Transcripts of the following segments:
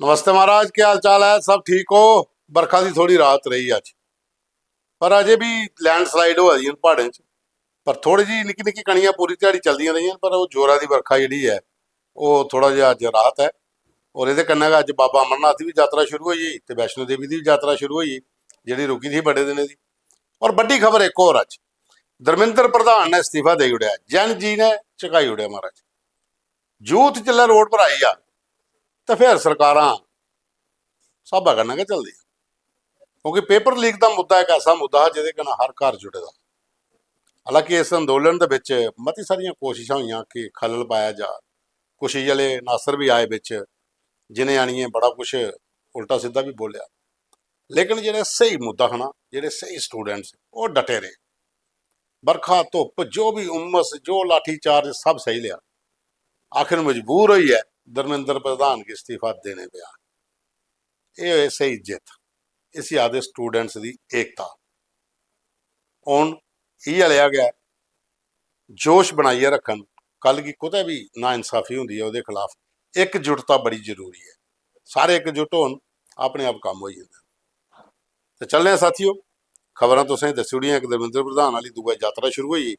नमस्ते महाराज, क्या हाल चाल है? सब ठीक हो? बरखा की थोड़ी राहत रही अज, पर अजे भी लैंडस्लाइड हो रही प्हाड़ों च। पर थोड़ी जी निक्की निक्की कणियां पूरी ध्याड़ी चलदियां रही, पर वो जोरा की बरखा जी है वो थोड़ा जिहा अज राहत है। और ये कन्नै अज बाबा अमरनाथ की भी यात्रा शुरू हुई तो वैष्णो देवी की भी यात्रा शुरू हुई जी रुकी थी बड़े दिनों की। और बड़ी खबर एक और अज, धर्मेंद्र प्रधान ने इस्तीफा दे उड़िया, जैन जी ने झुकाई उड़िया। महाराज यूथ चले रोड पर आई आ तो फिर सरकार साबा करना क्या चलती, क्योंकि पेपर लीक का मुद्दा एक ऐसा मुद्दा है जिहदे कन्नै हर घर जुड़े दा। हालांकि इस अंदोलन दे विच मती सारियां कोशिशां होईयां कि खलल पाया जा, कुछ जले नासर भी आए बिच जिन्हें आनिए बड़ा कुछ उल्टा सीधा भी बोलिया, लेकिन जिहड़े सही मुद्दा है ना, जिहड़े सही स्टूडेंट्स वो डटे रहे। बरखा धुप जो भी उमस जो लाठी चार्ज सब सही लिया, आखिर मजबूर हुई है धर्मेंद्र प्रधान की इस्तीफा देने पे। ये सही जित इसी आदे स्टूडेंट्स की एकता हूँ ये लिया गया, जोश बनाइए रखन। कल की कुछ भी ना इंसाफी होंगी है, वो खिलाफ एकजुटता बड़ी जरूरी है। सारे एकजुट हो अपने आप काम हो जाता। तो चलने साथियों, खबर तो सही दसी उड़ियां। एक धर्मेंद्र प्रधान वाली दूआ यात्रा शुरू हुई,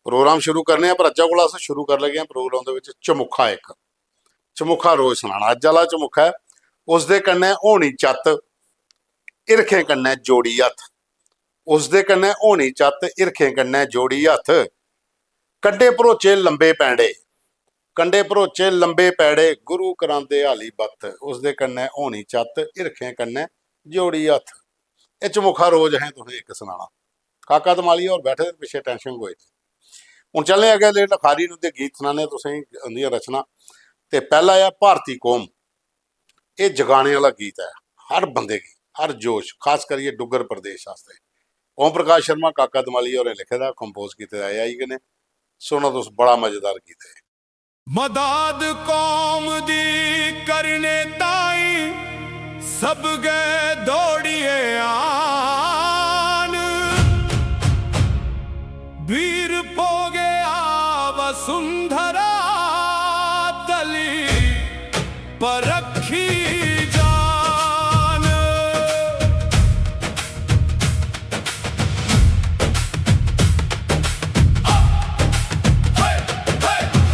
प्रोग्राम शुरू करने पर अज्जा को अस शुरू कर लगे प्रोग्राम के चमुखा। एक चमुखा रोज सुनाना, अज वाला चमुखा है उस दे कन्नै होनी चत इरखे कन्नै जोड़ी हथ, उस दे कन्नै होनी चत इरखे कन्नै जोड़ी हथ, कंडे भरोचे लंबे पैंडे, कंडे भरोचे लंबे पैड़े, गुरु करांदे हाली बत, उस दे कन्नै होनी चत इरखे कन्नै जोड़ी हथ। ये चमुखा रोज है तुसें एक सुनाना। काका धमाली और बैठे पिछे टेंशन कोई नहीं। हूँ चलने अगे लखारी नूं ते गीत सुनाने तुसें उंदियां रचना। तो पहला है भारती कौम, ये जगाने वाला गीत है हर बंदे की, हर जोश, खास करिए डुगर प्रदेश वास्ते। ओम प्रकाश शर्मा काका धमाली और लिखे दा, कंपोज किया आई कने सुनो तुस, बड़ा मजेदार गीत है। मदाद कौम दी करने ताई सब गए दौड़िए आन, वीर पोगे वसुंधरा तली पर रखी जान।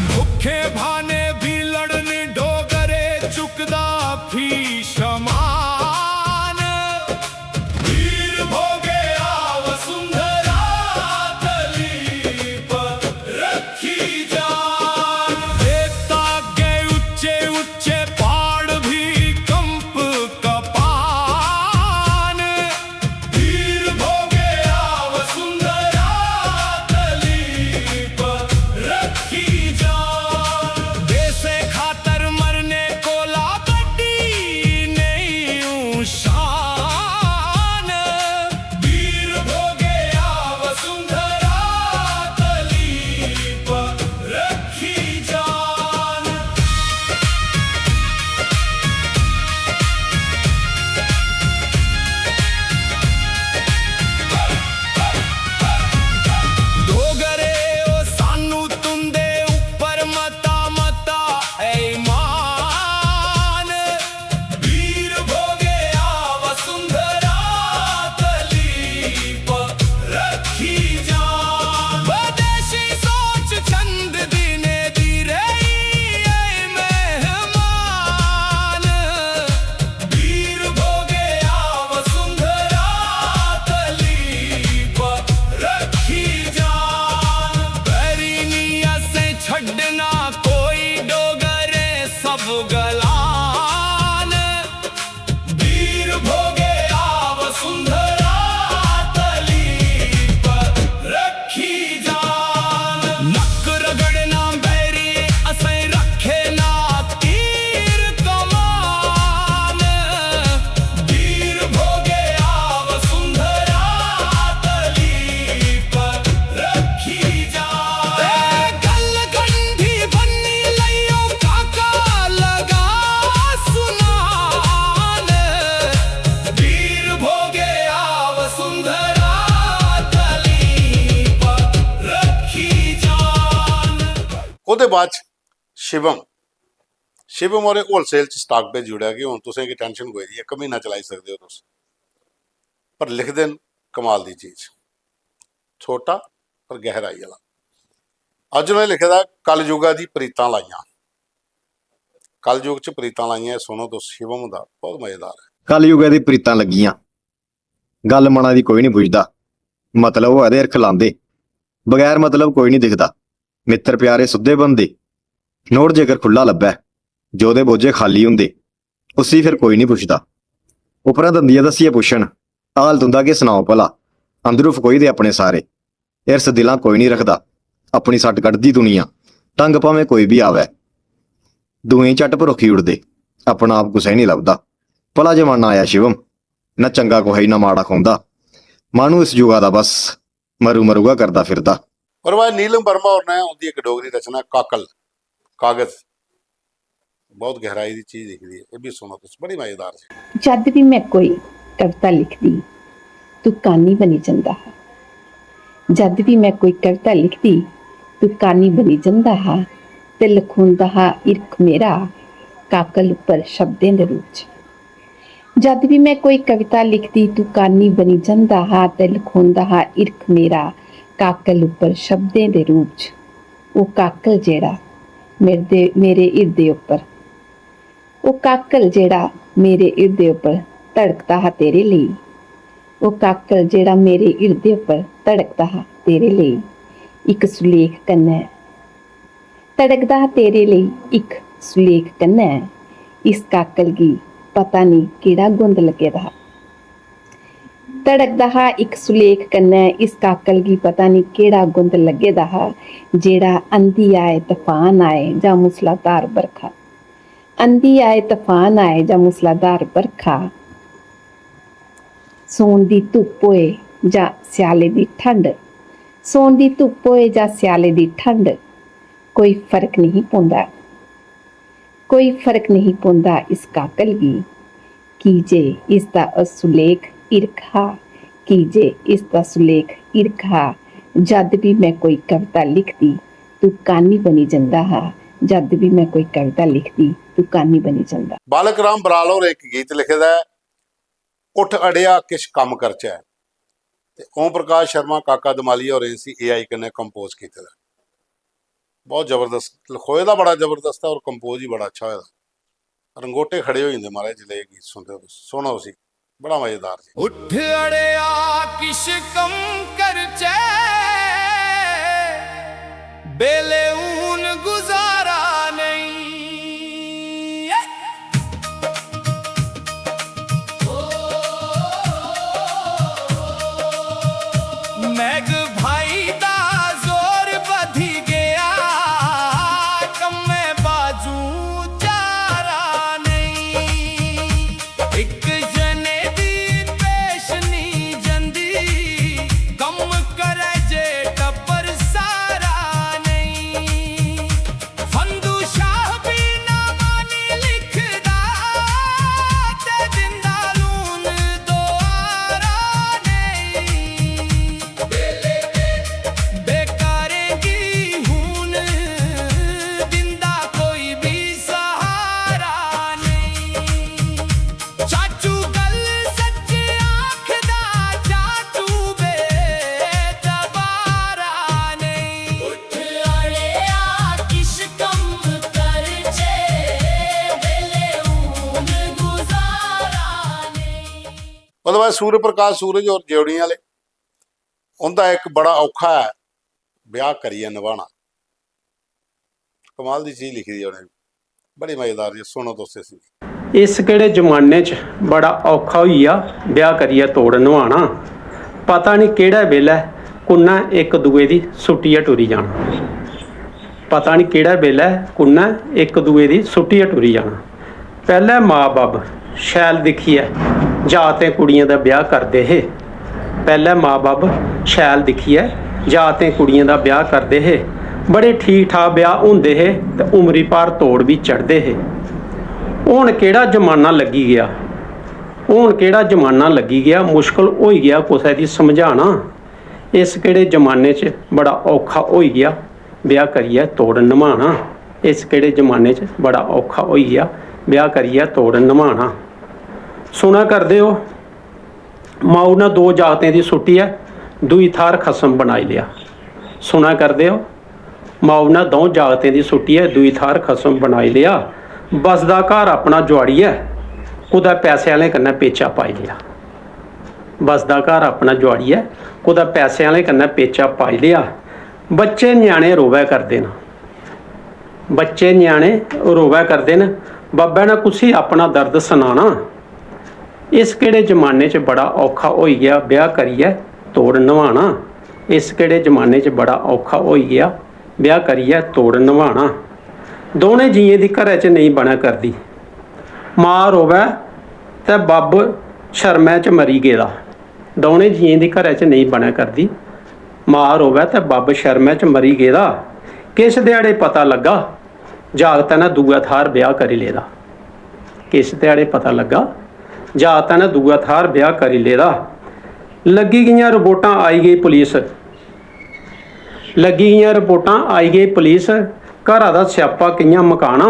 भूखे भाने भी लड़ने डोगरे चुकदा फी शमान, वीर भोगे वसुंधरा तली पर रखी जान। देता गए ऊंचे ऊंचे पहाड़ भी कंप कपान, वीर भोगे वसुंधरा तली पर रखी जान। देसे खातर मरने को ला बड़ी नहीं शान, वीर भोगे वसुंधरा तली पर रखी जान। डोगरे ओ सानू तुंदे ऊपर मता मता ईमान, वीर भोगे वसुंधरा तली पर रखी जान। स्वदेशी सोच चंद दिने दी रही मेहमान, वीर भोगे वसुंधरा तली पर रखी जान। बैरिनिया से छड़ना कोई डोगरे सब गलान, वीर भोगे वसुंधरा तली पर रखी जान। नक रगड़ना बैरी असें रखे ना तीर कमान, वीर भोगे वसुंधरा तली पर रखी जान। गल गंढी बन्नी लइयो काका लगा सुनान, वीर भोगे वसुंधरा तली पर रखी जान। ਉਹਦੇ ਬਾਅਦ शिवम शिवम और होलसेल च स्टाक पे जुड़िया कि हुण तुसें की टेंशन कोई नहीं, 1 महीना चलाई सकते हो तुस, पर लिख देन कमाल दी चीज़, छोटा पर गहराई वाला। अज उन्हें लिखे दा कलयुगा दी प्रीतां लाइयां, कलयुग च प्रीतां लाइयां, सुनो तो शिवम दा बहुत मजेदार है। ਕਲਯੁਗ ਦੀ ਪ੍ਰੀਤਾਂ ਲੱਗੀਆਂ, ਗੱਲ ਮਨਾਂ ਦੀ ਕੋਈ ਨਹੀਂ ਪੁੱਛਦਾ, ਮਤਲਬ ਉਹ ਇਹਦੇ ਅਰਖ ਲਾਂਦੇ, ਬਗੈਰ ਮਤਲਬ ਕੋਈ ਨਹੀਂ ਦਿਖਦਾ। ਮਿੱਤਰ ਪਿਆਰੇ ਸੁੱਧੇ ਬੰਦੇ, ਨੋਟ ਜੇਕਰ ਖੁੱਲਾ ਲੱਭੈ, ਜੋਦੇ ਬੋਝੇ ਖਾਲੀ ਹੁੰਦੇ, ਉਸੀ ਫਿਰ ਕੋਈ ਨਹੀਂ ਪੁੱਛਦਾ। ਉਪਰਾਂ ਦੰਦੀਆਂ ਦਸੀਏ ਪੁੱਛਣ, ਹਾਲ ਤੁੰਦਾ ਕਿ ਸੁਣਾਓ ਭਲਾ, ਅੰਦਰੋਂ ਫਕੋਈ ਦੇ ਆਪਣੇ ਸਾਰੇ, ਇਰਸ ਦਿਲਾਂ ਕੋਈ ਨਹੀਂ ਰੱਖਦਾ, ਆਪਣੀ ਸੱਟ ਕੱਢਦੀ ਦੁਨੀਆ, ਟੰਗ ਭਾਵੇਂ ਕੋਈ ਵੀ ਆਵੇ, ਦੂਏ ਝੱਟ ਭਰੋਖੀ ਉੜਦੇ, ਆਪਣਾ ਆਪ ਗੁੱਸੇ ਨਹੀਂ ਲੱਭਦਾ। ਭਲਾ ਜਮਾਨਾ ਆਇਆ शिवम, ਨਾ ਚੰਗਾ ਕੋਈ ਨਾ ਮਾੜਾ ਖਾਉਂਦਾ, ਮਾਨੂੰ ਇਸ ਜੁਗਾ ਦਾ ਬਸ ਮਰੂ ਮਰੂਗਾ ਕਰਦਾ ਫਿਰਦਾ। और वह नीलम वर्मा और ने उनकी एक डोगरी रचना काकल कागज, बहुत गहराई की चीज लिखी है, ये भी सुनो तुस, बड़ी मजेदार है। जद भी मैं कोई कविता लिखदी तू कानी बनी जंदा हा, जद भी मैं कोई कविता लिखदी तू कानी बनी जंदा हा, ते लखोंदा हा इरख मेरा काकल उपर शब्दें दे रूप च। जद भी मैं कोई कविता लिखदी तू कानी बनी जंदा हा, ते लखोंदा हा इरख मेरा काकल उपर शब्दें दे रूप च। वो काकल जेड़ा मेरे हिरदे उपर, वो काकल जेड़ा मेरे हिरदे उपर धड़कदा हा तेरे लेई, वो काकल जेड़ा मेरे हिरदे उपर धड़कदा हा तेरे लेई, इक सुलेख कन्नै धड़कदा हा तेरे लेई, इक सुलेख कन्नै, इस काकल गी पता नहीं केड़ा गुंद लगे दा, धड़कदा हा इक सुलेख कन्नै, इस काकल गी पता नहीं केड़ा गुंद लगे दा हा, जेड़ा अंधी आए तूफान आए जां मूसलाधार बरखा, अंधी आए तूफान आए जां मूसलाधार बरखा, सोन दी धुप्प होए जां स्याले दी ठंड, सोन दी धुप्प होए जां स्याले दी ठंड, कोई फर्क नहीं पौंदा, कोई फर्क नहीं पौंदा इस काकल गी, कीजे इसदा सुलेख इरखा, कीजे इसदा सुलेख इरखा, जद भी मैं कोई कविता लिखदी तू कानी बनी जंदा हा, जद भी मैं कोई कविता लिखदी तू कानी बनी जंदा। बालक राम बराल और एक गीत लिखे दा है, उठ अड़िया किश कम करचा है, ते ओम प्रकाश शर्मा काका दमालिया और एसी AI कन्नै कंपोज कीते दा, बहुत जबरदस्त, लखोए दा बड़ा जबरदस्त है और कंपोज ही बड़ा अच्छा होया, रंगोटे खड़े हो जांदे महाराज जिले गीत सुनते हो, सुनो उसी, बड़ा मजेदार जी। उठ अड़िया किश कम करचे, बेले ऊन गुजारा नहीं, मैग भाई दा जोर बधी गया, कम्मे बाजू चारा नहीं, एक जने दी पेश नहीं जंदी, कम करे जे टप्पर सारा नहीं, फंदू शाह भी ना मानी लिखदा, ते जिंदा लून दोआरा नहीं, बेकारेगी हून दिंदा कोई भी सहारा नहीं, चाचू गल सच आखदा चाचू बे दबारा नहीं, उठ अड़िया किश कम करचे, बेले ऊन गुजारा नहीं। ਉਹਦੇ ਬਾਅਦ ਸੂਰਜ ਪ੍ਰਕਾਸ਼ ਸੂਰਜ ਔਰ ਜੋੜੀਆਂ ਵਾਲੇ, ਉਹਦਾ ਇੱਕ ਬੜਾ ਔਖਾ ਹੈ ਵਿਆਹ ਕਰੀਏ ਨਿਭਾਣਾ, ਕਮਾਲ ਦੀ ਚੀਜ਼ ਲਿਖੀ ਦੀ ਉਹਨੇ, ਬੜੀ ਮਜ਼ੇਦਾਰ ਜੀ, ਸੁਣੋ ਦੋਸਤੋ ਸੀ। ਇਸ ਕਿਹੜੇ ਜ਼ਮਾਨੇ 'ਚ ਬੜਾ ਔਖਾ ਹੋਈ ਆ ਵਿਆਹ ਕਰੀਏ ਤੋੜ ਨਿਭਾਉਣਾ, ਪਤਾ ਨਹੀਂ ਕਿਹੜਾ ਵੇਲਾ ਕੁੰਨਾ ਇੱਕ ਦੂਏ ਦੀ ਸੁੱਟੀਆਂ ਟੁਰੀ ਜਾਣਾ, ਪਤਾ ਨਹੀਂ ਕਿਹੜਾ ਵੇਲਾ ਕੁੰਨਾ ਇੱਕ ਦੂਏ ਦੀ ਸੁੱਟੀਆਂ ਟੁਰੀ ਜਾਣਾ। ਪਹਿਲਾਂ ਮਾਂ-ਬਾਪ ਸ਼ੈਲ ਦਿਖੀਏ ਜਾਂ ਤੇ ਕੁੜੀਆਂ ਦਾ ਵਿਆਹ ਕਰਦੇ ਹੈ, ਪਹਿਲਾਂ ਮਾਂ-ਬਾਪ ਸ਼ੈਲ ਦਿਖੀਏ ਜਾਂ ਤੇ ਕੁੜੀਆਂ ਦਾ ਵਿਆਹ ਕਰਦੇ ਹੈ, ਬੜੇ ਠੀਕ ਠਾਕ ਵਿਆਹ ਹੁੰਦੇ ਹੈ ਤੇ ਉਮਰੀ ਪਾਰ ਤੋੜ ਵੀ ਚੜਦੇ ਹੈ। ਹੁਣ ਕਿਹੜਾ ਜ਼ਮਾਨਾ ਲੱਗੀ ਗਿਆ, ਹੁਣ ਕਿਹੜਾ ਜ਼ਮਾਨਾ ਲੱਗੀ ਗਿਆ, ਮੁਸ਼ਕਲ ਹੋਈ ਗਿਆ ਕਿਸੇ ਦੀ ਸਮਝਾਣਾ, ਇਸ ਕਿਹੜੇ ਜ਼ਮਾਨੇ 'ਚ ਬੜਾ ਔਖਾ ਹੋਈ ਗਿਆ ਵਿਆਹ ਕਰੀਏ ਤੋੜ ਨਿਭਾਉਣਾ। इस केड़े जमाने च बड़ा औखा होई गया ब्याह करियै तोड़ नभाना। सुना करदे हो माऊ ने 2 जागतें दी सुट्टी है दुई थार खसम बनाई लिया। सुना करदे हो माऊ ने 2 जागतें दी सुट्टी है दुई थार खसम बनाई लिया। बसदा घर अपना जुआड़ियै कुदै पैसे आह्लें कन्नै पेचा पाई लिया। बसदा घर अपना जुआड़ियै कुदै पैसे आह्लें कन्नै पेचा पाई लिया। बच्चे न्याणे रोवै करदे न, बच्चे न्याणे रोवै करदे न, बब्बै ने कुसी अपना दर्द सनाना। इस केड़े जमाने च बड़ा औखा होई गया ब्याह करियै तोड़ नभाना। इस केड़े जमाने च बड़ा औखा होई गया ब्याह करियै तोड़ नभाना। दोने जियें दी घरै च नेईं बनै करदी, मां रोवै ते बब्ब शर्मै च मरी गेदा। दोने जियें दी घरै च नेईं बनै करदी, मां रोवै ते बब्ब शर्मै च मरी गेदा। किश ध्याड़े पता लग्गा जागतै ने दूए थार ब्याह करी लेदा। किश ध्याड़े पता लग्गा जागतै ने दूए थार ब्याह करी लेदा। लग्गी गेइयां रिपोर्टां आई गेई पुलिस, लग्गी गेइयां रिपोर्टां आई गेई पुलिस, घरा दा स्यापा कि'यां मकाना।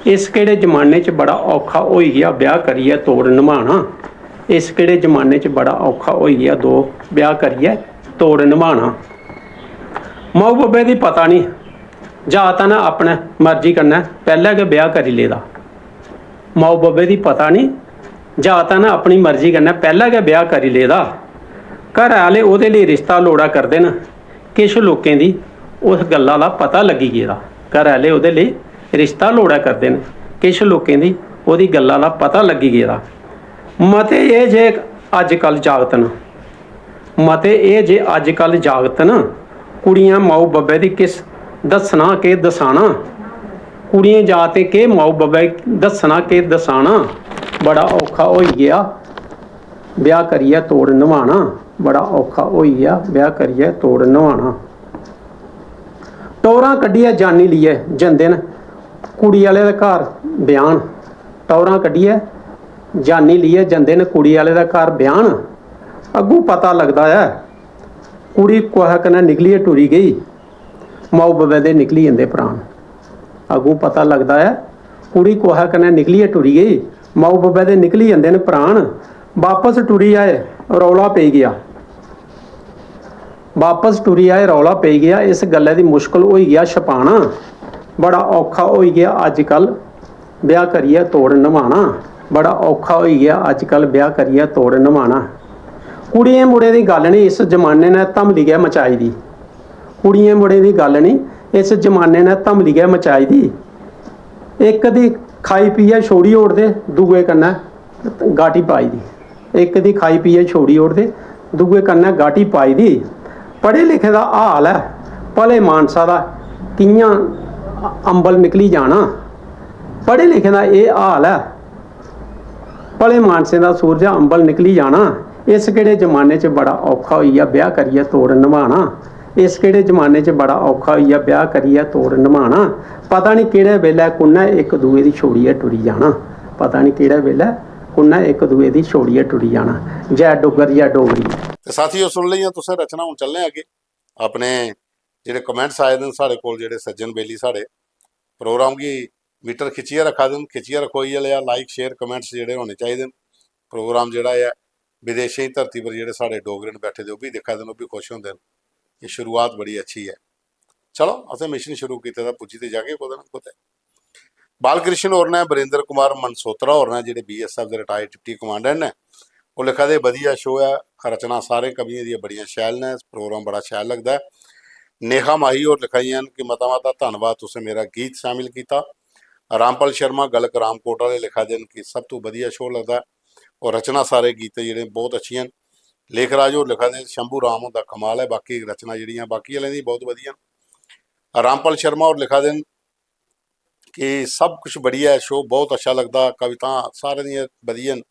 इस केड़े जमाने च बड़ा औखा होई गया ब्याह करियै तोड़ नभाना। इस केड़े जमाने च बड़ा औखा होई गया ब्याह करियै तोड़ नभाना। माऊ बब्बे दी पता नहीं जागतै ने अपने मर्जी कन्नै पैह्ले गै ब्याह करी लेदा। माऊ बब्बे दी पता नहीं जागतै ने अपनी मर्जी कन्नै पैह्ले गै ब्याह करी लेदा। घरै आह्ले ओह्दे लेई रिश्ता लोड़ा करदे न, किश लोकें दी उस गल्ला दा पता लग्गी गेदा। घरै आह्ले ओह्दे लेई रिश्ता लोड़ा करदे न, किश लोकें दी ओह्दी गल्ला दा पता लग्गी गेदा। मते एह् जे अजकल जागत न, मते एह् जे अजकल जागत न, कुड़ियां माऊ बब्बे दी किस दस्सना केह् दसाना। कुड़ियें जागतें केह् माऊ बब्बे दस्सना केह् दसाना। बड़ा औखा होई गया ब्याह करियै तोड़ नभाना। बड़ा औखा होई गया ब्याह करियै तोड़ नभाना। टौरां कड्ढियै जानी लेइयै जंदे न कुड़ी आह्ले दे घर ब्याह्न। टौरां कड्ढियै जानी लेइयै जंदे न कुड़ी आह्ले दे घर ब्याह्न। अग्गूं पता लगदा है कुड़ी कुसै कन्नै निकलियै टुरी गेई, माऊ बब्बे दे निकली जंदे प्राण। अग्गूं पता लगदा है कुड़ी कुसै कन्नै निकलियै टुरी गेई, माऊ बब्बे दे निकली जंदे न प्राण। वापस टुरी आए रौला पेई गया, वापस टुरी आए रौला पेई गया। इस गल्लै दी मुश्कल होई गया छपाना। बड़ा औखा होई गया अजकल ब्याह करियै तोड़ नभाना। बड़ा औखा होई गया अजकल ब्याह करियै तोड़ नभाना। कुड़ियें मुड़े दी गल्ल नहीं इस जमाने ने धमली गै मचाई दी। कुड़ियें मुड़े दी गल्ल नहीं इस जमाने ने धमली गै मचाई दी। इक दी खाई पीयै छोड़ी ओड़दे, दूए कन्नै गाटी पाई दी। इक दी खाई पीयै छोड़ी ओड़दे, दूए कन्नै गाटी पाई दी। पढ़े लिखे दा हाल है भले मानसा दा कि'यां अंबल निकली जाना। पढ़े लिखे दा एह् हाल है भले मानसे दा सूरज अंबल निकली जाना। इस केड़े जमाने च बड़ा औखा होई गया ब्याह करियै तोड़ नभाना। इस केड़े जमाने च बड़ा औखा होई गया ब्याह करियै तोड़ नभाना। पता नहीं केड़े वेल्लै कुन्नै इक दूए दी छोड़ियै टुरी जाना। पता नहीं केड़े वेल्लै कुन्नै इक दूए दी छोड़ियै टुरी जाना। जै डुग्गर जै डोगरी। ते साथियों सुन लिया तुसें रचना। हूँ चलने अगे अपने जेह्ड़े कमेंट्स आए दे साढ़े कोल, जेह्ड़े सज्जन बेली साढ़े प्रोग्राम गी मीटर खिच्चियै रखा दे न। खिच्चियै रखो इ'यै लेआ लाइक शेयर कमेंट्स जेह्ड़े होने चाहिदे न। प्रोग्राम जेह्ड़ा ऐ विदेशें दी धरती पर जेह्ड़े साढ़े डोगरे न बैठे दे ओह् बी दिक्खा दे न, ओह् बी खुश होंदे न। एह् शुरुआत बड़ी अच्छी है। चलो असें मिशन शुरू कीते दा, पुज्जी ते जागे कुतै ना कुतै। बालकृष्ण होर ने, बरिंदर कुमार मनसोत्रा होर ने जेह्ड़े BSF दे रिटायर्ड डिप्टी कमांडेंट ने, ओह् लिखा दे बधिया शो है, रचना सारे कवियें दियां बड़ियां शैल ने, प्रोग्राम बड़ा शैल लगदा है। नेहा माही होर लिखाइयां कि मता मता धन्नवाद तुसें मेरा गीत शामिल किया। रामपाल शर्मा गलक रामकोट वाले लिखा दे कि सब तो वधिया शो लगता है और रचना सारे गीत जेह्ड़े बहुत अच्छियां न। लेखराज होर लिखा दे शंभू राम होंदा कमाल है, बाकी रचना जेह्ड़ियां बाकी आह्लें दी बहुत वधिया न। रामपाल शर्मा होर लिखा दे कि सब कुछ बढ़िया है, शो बहुत अच्छा लगता, कविता सारे दियां वधिया न।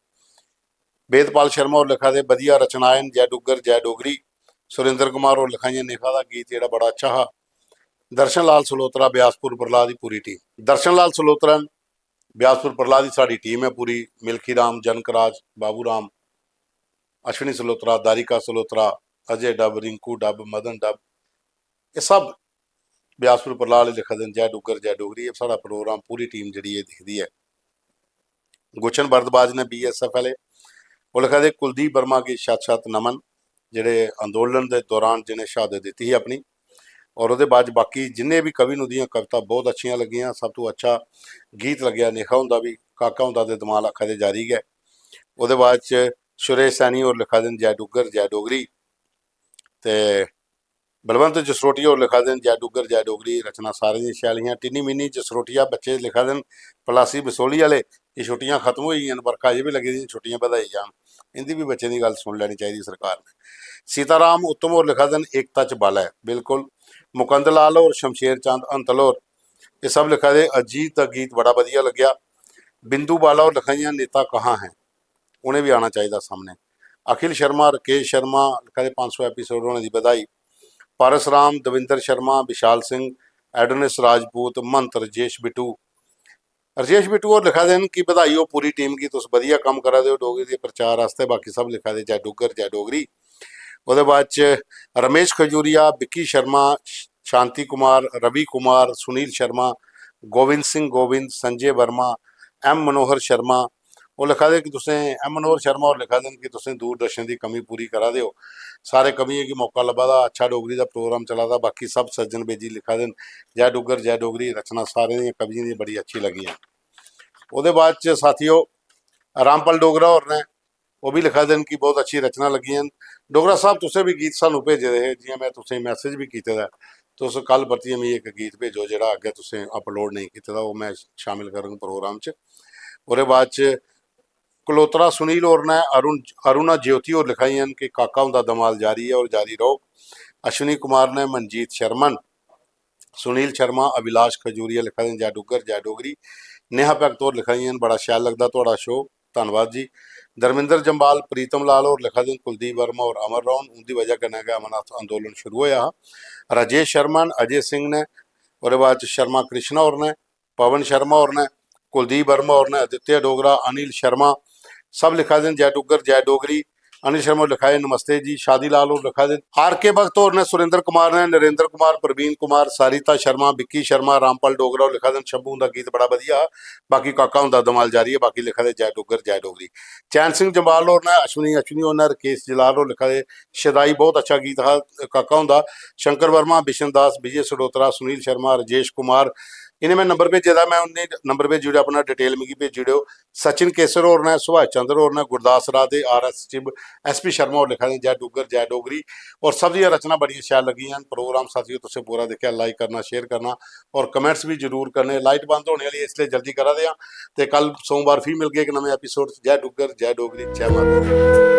वेदपाल शर्मा होर लिखा दे वधिया रचनाएं न, जय डुग्गर जय डोगरी। सुरेंद्र कुमार होर लिखाइयां नेखा दा गीत जेह्ड़ा बड़ा अच्छा हा। दर्शन लाल सलोत्रा ब्यासपुर प्रहलाद दी पूरी टीम। दर्शन लाल सलोत्रा ब्यासपुर प्रहलाद दी साड़ी टीम है पूरी। मिल्खी राम, जनक राज, बाबू राम, अश्विनी सलोत्रा, दारिका सलोत्रा, अजय डब, रिंकू डब, मदन डब, ये सब ਬਿਆਸਪੁਰ ਪਰਲਾਲ ਲਿਖਾ ਦੇਣ ਜੈ ਡੁੱਗਰ ਜੈ ਡੋਗਰੀ। ਇਹ ਸਾਡਾ ਪ੍ਰੋਗਰਾਮ ਪੂਰੀ ਟੀਮ ਜਿਹੜੀ ਇਹ ਦਿਖਦੀ ਹੈ। ਗੁਲਸ਼ਨ भरद्वाज ने BSF वाले वो लिखा दे कुलदीप वर्मा की शत नमन ਜਿਹੜੇ ਅੰਦੋਲਨ ਦੇ ਦੌਰਾਨ ਜਿਹਨੇ ਸ਼ਹਾਦਤ ਦਿੱਤੀ ਸੀ ਆਪਣੀ। ਔਰ ਉਹਦੇ ਬਾਅਦ ਬਾਕੀ ਜਿੰਨੇ ਵੀ ਕਵੀ ਨੂੰ ਦੀਆਂ ਕਵਿਤਾ ਬਹੁਤ ਅੱਛੀਆਂ ਲੱਗੀਆਂ। ਸਭ ਤੋਂ ਅੱਛਾ ਗੀਤ ਲੱਗਿਆ ਨੇਖਾ ਹੁੰਦਾ ਵੀ ਕਾਕਾ ਹੁੰਦਾ ਤੇ ਦਮਾਲ ਅੱਖਾਂ ਦੇ ਜਾਰੀ ਗਏ। ਉਹਦੇ ਬਾਅਦ ਚ ਸੁਰੇਸ਼ ਸੈਣੀ और ਲਿਖਾ ਦੇਣ ਜੈ ਡੁੱਗਰ ਜੈ ਡੋਗਰੀ ਤੇ बलवंत जसरोटिया और लिखा देन जै डुग्गर जै डोगरी। रचना सारे दी शैल हियां। टिन्नी मिनी जसरोटिया बच्चे लिखा देन पलासी बसोली वाले कि छुट्टियां खत्म हो गई बरखा अजे भी लगी दी छुट्टियां बधाई जान। इंदी भी बच्चे की गल सुन लैनी चाहिए सरकार ने। सीताराम उत्तम और लिखा देन एकता च बल है बिल्कुल। मुकंद लाल और शमशेर चंद अंतल और ये सब लिखा दे। अजीत का गीत बड़ा वधिया लग्या। बिंदु बाला और लिखाइयां नेता कहाँ हैं उन्हें भी आना चाहिए सामने। अखिल शर्मा राकेश शर्मा लिखा दे 500 एपीसोड होने की बधाई। पारस राम दविंदर शर्मा विशाल सिंह एडोनिस राजपूत महंत रजेश बिटू और लिखा देन की बधाई हो पूरी टीम की। तुस वधिया काम करा दे डोगरी के प्रचार वास्ते। बाकी सब लिखा दे जै डुग्गर जै डोगरी। ਉਹਦੇ बाद च रमेश खजूरिया विक्की शर्मा शांति कुमार रवि कुमार सुनील शर्मा गोविंद सिंह गोविंद संजय वर्मा M मनोहर शर्मा। वो लिखा दे कि तुसें M मनोहर शर्मा और लिखा देन कि तुसें दूरदर्शन की कमी पूरी करा दिओ। सारे कमी है कि मौका लभा दा अच्छा डोगरी का प्रोग्राम चला दा। बाकी सब सज्जन बेजी लिखा देन जै डुग्गर जै डोगरी। रचना सारे दी कवियों दी बड़ी अच्छी लगी। ਉਹਦੇ बाद च साथियों रामपाल डोगरा और ने वो भी लिखा देन कि बहुत अच्छी रचना लगी। डोगरा साहब तुसें भी गीत सानू भेजे दे जियां मैं तुसें मैसेज भी किए दा। तुस कल परतियै मिगी एक गीत भेजो जेह्ड़ा अग्गे तुसें अपलोड नहीं कीते दा वो मैं शामिल करङ प्रोग्राम च। ਉਹਦੇ बाद च कलोत्रा सुनील और ने अरुणा ज्योति और लिखाई कि काका उनका दमाल जारी है और जारी रहो। अश्विनी कुमार ने मनजीत शर्मन सुनील शर्मा अभिलाष खजूरिया लिखा देन जै डुग्गर जै डोगरी। नेहा भगत और लिखाई बड़ा शैल लगता थोड़ा शो धन्यवाद जी। धर्मिंदर जंबाल प्रीतम लाल और लिखा देन कुलदीप वर्मा और अमर राउन उनकी वजह कन्नै गै अमरनाथ अंदोलन शुरू होया। राजेश शर्मा अजय सिंह ने और बाद शर्मा कृष्णा और ने पवन शर्मा और ने कुलदीप वर्मा और ने आदित्य डोगरा अनिल शर्मा सब लिखा देन जै डुग्गर जै डोगरी। अनिल शर्मा लिखाए नमस्ते जी। शादी लाल और लिखा देन RK भगत और ने सुरेंद्र कुमार ने नरेंद्र कुमार प्रवीण कुमार सारिता शर्मा विक्की शर्मा रामपाल डोगरा और लिखा देन शंभू का गीत बड़ा वधिया। बाकी काका हुंदा दमाल जारी है। बाकी लिखा दे जै डुग्गर जै डोगरी। चैन सिंह जंबाल और ने अश्विनी और ने राकेश जलाल और लिखा दे शदाई बहुत अच्छा गीत हा काका हुंदा। शंकर वर्मा बिशन दास विजय सडोत्रा सुनील शर्मा राजेश कुमार इन्हें मैं नंबर भेजे दा। मैं उन्हें नंबर भेजी ओड़ेआ अपना डिटेल मिगी भेजी ओड़ेओ। सचिन केसर और ने सुभाष चंद्र और ने गुरदास राधे RS चिब SP शर्मा और लिखा दे जै डुग्गर जै डोगरी। और सब दी रचना बड़ी शैल लगी। प्रोग्राम साथियों तुसें पूरा देखा लाइक करना शेयर करना और कमेंट्स भी जरूर करने। लाइट बंद होने वाली इसलिए जल्दी करा दें। तो कल सोमवार फिर मिल गए एक नवे एपीसोड जै डुग्गर जै डोगरी जै माता दी।